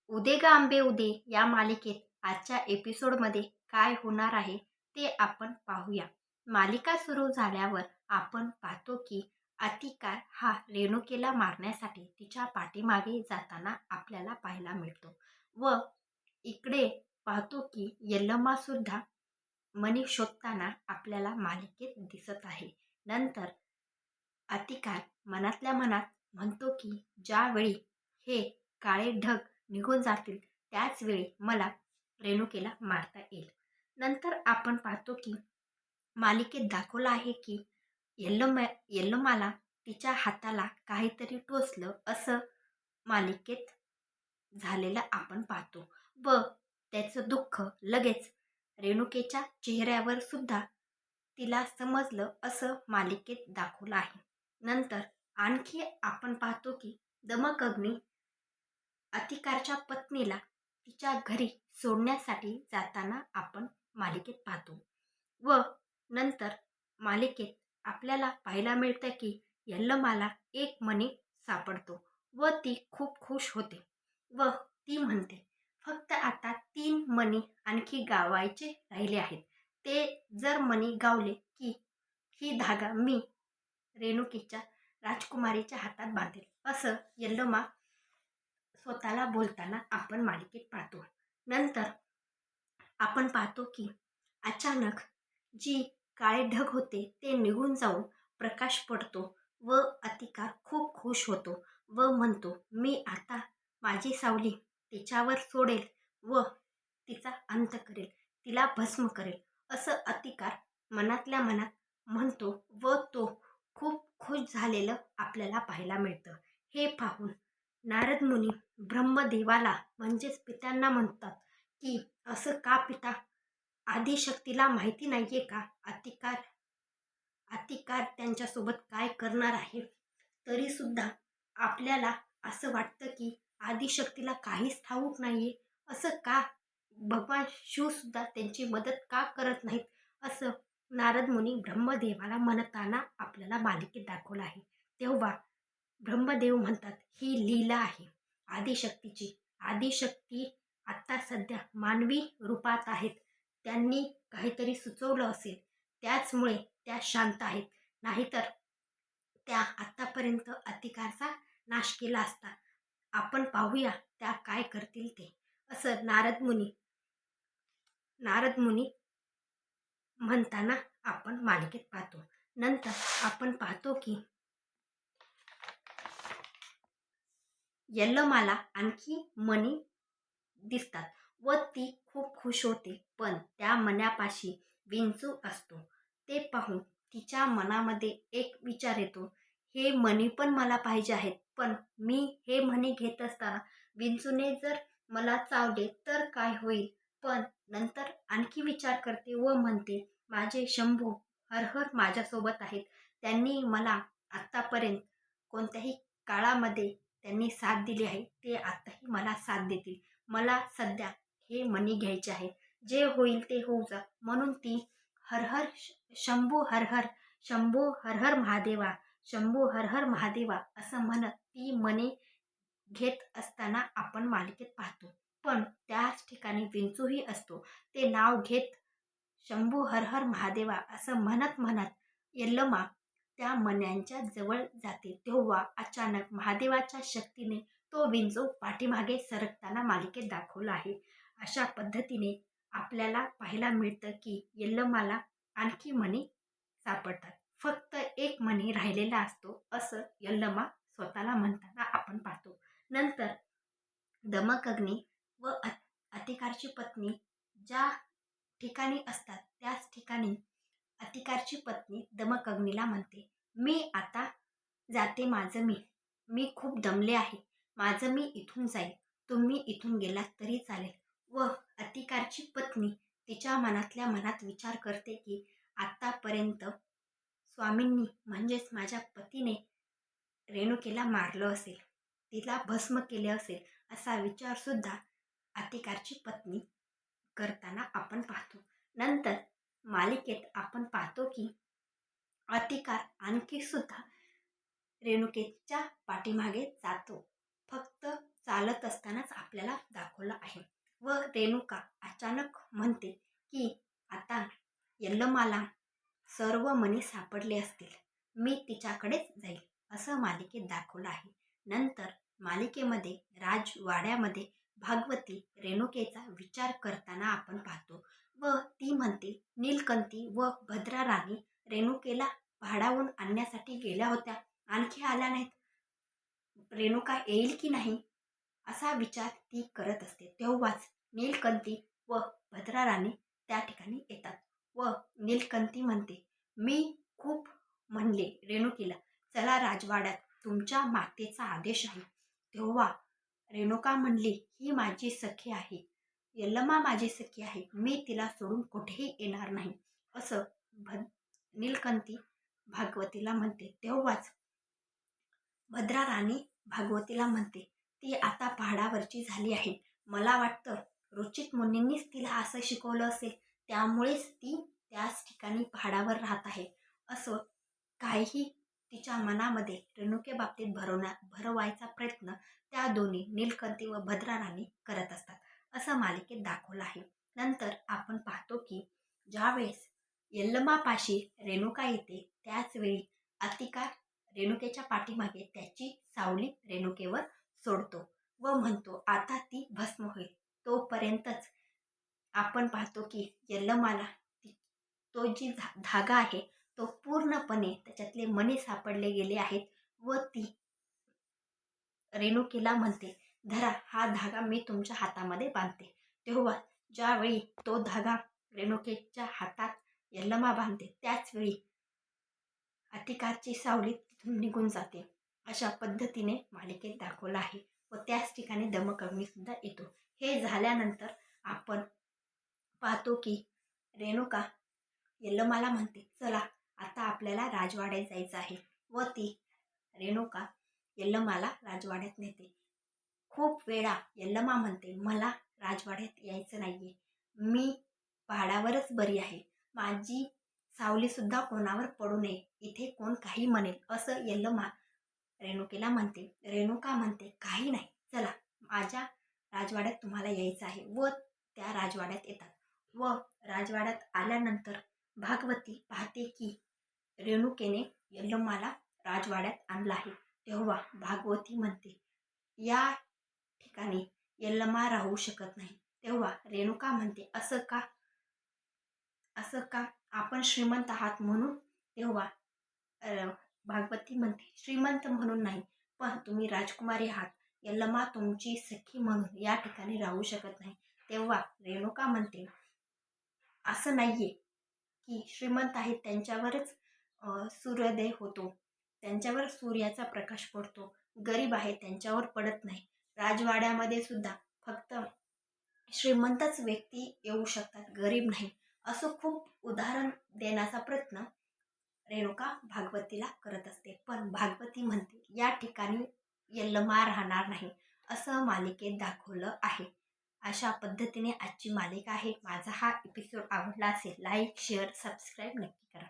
उदे ग आंबे उदे या मालिकेत आजच्या एपिसोडमध्ये काय होणार आहे ते आपण पाहूया. मालिका सुरू झाल्यावर आपण पाहतो की अतिकार हा रेणुकेला मारण्यासाठी तिच्या पाठीमागे जाताना आपल्याला पाहायला मिळतो व इकडे पाहतो की यल्लमा सुद्धा मनी शोधताना आपल्याला मालिकेत दिसत आहे. नंतर अतिकार मनातल्या मनात म्हणतो की ज्यावेळी हे काळे ढग निघून जातील त्याच वेळी मला रेणुकेला मारता येईल. नंतर आपण पाहतो की मालिकेत दाखवलं आहे की यल्लमाला तिच्या हाताला काहीतरी टोचलं असं मालिकेत झालेलं आपण पाहतो व त्याचं दुःख लगेच रेणुकेच्या चेहऱ्यावर सुद्धा तिला समजलं असं मालिकेत दाखवलं आहे. नंतर आणखी आपण पाहतो की दमकअग्नी अतिकारच्या पत्नीला तिच्या घरी सोडण्यासाठी जाताना आपण मालिकेत पाहतो व नंतर मालिकेत आपल्याला पाहायला मिळतं की यल्लमाला एक मणी सापडतो व ती खूप खुश होते व ती म्हणते फक्त आता 3 मणी आणखी गावायचे राहिले आहेत. ते जर मणी गावले की ही धागा मी रेणुकीच्या राजकुमारीच्या हातात बांधेल असं यल्लमा स्वतःला बोलताना आपण मालिकेत पाहतो. नंतर आपण पाहतो की अचानक जी काळे ढग होते ते निघून जाऊन प्रकाश पडतो व अतिकार खूप खुश होतो व म्हणतो मी आता माझी सावली तिच्यावर सोडेल व तिचा अंत करेल, तिला भस्म करेल असं अतिकार मनातल्या मनात म्हणतो व तो खूप खुश झालेलं आपल्याला पाहायला मिळतं. हे पाहून नारद मुनी ब्रह्मदेवाला म्हणजेच पित्यांना म्हणतात की असं का पिता, आदिशक्तीला माहिती नाहीये का अतिकार अतिकार त्यांच्यासोबत काय करणार आहे. तरी सुद्धा आपल्याला असं वाटतं की आदिशक्तीला काहीच ठाऊक नाहीये. असं का भगवान शिवसुद्धा त्यांची मदत का करत नाहीत असं नारद मुनी ब्रह्मदेवाला म्हणताना आपल्याला मालिकेत दाखवलं आहे. तेव्हा ब्रह्मदेव म्हणतात ही लीला आहे आदिशक्तीची. आदिशक्ती आत्ता सध्या मानवी रूपात आहेत. त्यांनी काहीतरी सुचवलं असेल त्याचमुळे त्या शांत आहेत, नाहीतर त्या आत्तापर्यंत अतिकारचा नाश केला असता. आपण पाहूया त्या काय करतील ते असं नारद मुनी म्हणताना आपण मालिकेत पाहतो. नंतर आपण पाहतो की यल्लमाला आणखी मणी दिसतात व ती खूप खुश होते. पण त्या मण्यापाशी विंचू असतो. ते पाहून तिच्या मनामध्ये एक विचार येतो, हे मणी पण मला पाहिजे आहेत, पण मी हे मणी घेत असताना विंचूने जर मला चावले तर काय होईल. पण नंतर आणखी विचार करते व म्हणते माझे शंभू हर हर माझ्यासोबत आहेत. त्यांनी मला आत्तापर्यंत कोणत्याही काळामध्ये त्यांनी साथ दिली आहे, ते आत्ताही मला साथ देतील. मला सध्या हे मणी घ्यायचे आहे, जे होईल ते होऊ जा. म्हणून ती हर हर शंभू हर हर, शंभू हर हर महादेवा, शंभू हर हर महादेवा असं म्हणत ती मणी घेत असताना आपण मालिकेत पाहतो. पण त्याच ठिकाणी विंचूही असतो. ते नाव घेत शंभू हर हर महादेवा असं म्हणत म्हणत यल्लमा त्या मण्यांच्या जवळ जाते. तेव्हा अचानक महादेवाच्या शक्तीने तो विंचू पाठीमागे सरकताना मालिकेत दाखवला आहे. अशा पद्धतीने आपल्याला पाहायला मिळतं की यल्लमाला आणखी मणी सापडतात. फक्त एक मणी राहिलेला असतो असं यल्लमा स्वतःला म्हणताना आपण पाहतो. नंतर दमकअग्नी व अतिकारची पत्नी ज्या ठिकाणी असतात त्याच ठिकाणी अतिकारची पत्नी दमकअग्नीला म्हणते मी आता जाते, माझं मी खूप दमले आहे, माझं मी इथून जाईल, तुम्ही इथून गेलात तरी चालेल. व अतिकारची पत्नी तिच्या मनातल्या मनात विचार करते की आत्तापर्यंत स्वामींनी म्हणजेच माझ्या पतीने रेणुकेला मारलं असेल, तिला भस्म केले असेल असा विचारसुद्धा अतिकारची पत्नी करताना आपण पाहतो. नंतर मालिकेत आपण पाहतो की अतिकार आणखी सुद्धा रेणुकेच्या पाठीमागे जातो. फक्त चालत असतानाच आपल्याला दाखवलं आहे. व रेणुका अचानक म्हणते की आता यल्लमाला सर्व मणी सापडले असतील, मी तिच्याकडेच जाईल, असं मालिकेत दाखवलं आहे. नंतर मालिकेमध्ये राजवाड्यामध्ये भागवती रेणुकेचा विचार करताना आपण पाहतो व ती म्हणते नीलकंठी व भद्रा राणी रेणुकेला पहाडावरून आणण्यासाठी गेल्या होत्या, आणखी आल्या नाहीत, रेणुका येईल की नाही असा विचार ती करत असते. तेव्हाच नीलकंठी व भद्रा राणी त्या ठिकाणी येतात व नीलकंठी म्हणते, मी खूप म्हणले रेणुकीला, चला राजवाड्यात, तुमच्या मातेचा आदेश आहे. तेव्हा रेणुका म्हणली, ही माझी सखी आहे, यल्लमा माझी सखी आहे, मी तिला सोडून कुठेही येणार नाही, असं नीलकंठी भागवतीला म्हणते. तेव्हाच भद्रा राणी भागवतीला म्हणते, ती आता पहाडावरची झाली आहे, मला वाटतं रुचित मुनींनीच तिला असं शिकवलं असेल, त्यामुळेच ती त्याच ठिकाणी पहाडावर राहत आहे, असं काहीही तिच्या मनामध्ये रेणुकेबाबतीत भरवायचा प्रयत्न त्या दोन्ही नीलकंठी व भद्रा राणी करत असतात, असं मालिकेत दाखवलं आहे. नंतर आपण पाहतो की ज्यावेळेस यल्लमापाशी रेणुका येते त्याच वेळी अतिकार रेणुकेच्या पाठीमागे त्याची सावली रेणुकेवर सोडतो व म्हणतो आता ती भस्म होईल. तोपर्यंतच आपण पाहतो की यल्लमाला तो जी धागा आहे तो पूर्णपणे त्याच्यातले मणी सापडले गेले आहेत व ती रेणुकेला म्हणते, धरा हा धागा मी तुमच्या हातामध्ये बांधते. तेव्हा ज्यावेळी तो धागा रेणुकेच्या हातात यल्लमा बांधते त्याचवेळी अतिकारची सावली तिथून निघून जाते. अशा पद्धतीने मालिकेत दाखवलं आहे व त्याच ठिकाणी दमकअग्नी सुद्धा येतो. हे झाल्यानंतर आपण पाहतो की रेणुका यल्लमाला म्हणते, चला आता आपल्याला राजवाड्यात जायचं आहे व ती रेणुका यल्लमाला राजवाड्यात नेते. खूप वेळा यल्लमा म्हणते, मला राजवाड्यात यायचं नाहीये, मी पहाडावरच बरी आहे, माझी सावलीसुद्धा कोणावर पडू नये, इथे कोण काही म्हणेल, असं यल्लमा रेणुकेला म्हणते. रेणुका म्हणते, काही नाही, चला माझ्या राजवाड्यात तुम्हाला यायचं आहे व त्या राजवाड्यात येतात व राजवाड्यात आल्यानंतर भागवती पाहते की रेणुकेने यल्लमाला राजवाड्यात आणलं आहे. तेव्हा भागवती म्हणते, या ठिकाणी यल्लमा राहू शकत नाही. तेव्हा रेणुका म्हणते, असं का, असं का, आपण श्रीमंत आहात म्हणून. तेव्हा भागवती म्हणते, श्रीमंत म्हणून नाही, पण तुम्ही राजकुमारी आहात, यल्लमा तुमची सखी म्हणून या ठिकाणी राहू शकत नाही. तेव्हा रेणुका म्हणते, असं नाहीये की श्रीमंत आहेत त्यांच्यावरच सूर्योदय होतो, त्यांच्यावर सूर्याचा प्रकाश पडतो, गरीब आहे त्यांच्यावर पडत नाही, राजवाड्यामध्ये सुद्धा फक्त श्रीमंतच व्यक्ती येऊ शकतात, गरीब नाही, असं खूप उदाहरण देण्याचा प्रयत्न रेणुका भागवतीला करत असते. पण भागवती म्हणते, या ठिकाणी यल्लमा राहणार नाही, असं मालिकेत दाखवलं आहे. अशा पद्धतीने आजची मालिका आहे. माझा हा एपिसोड आवडला असेल, लाईक शेअर सबस्क्राईब नक्की करा.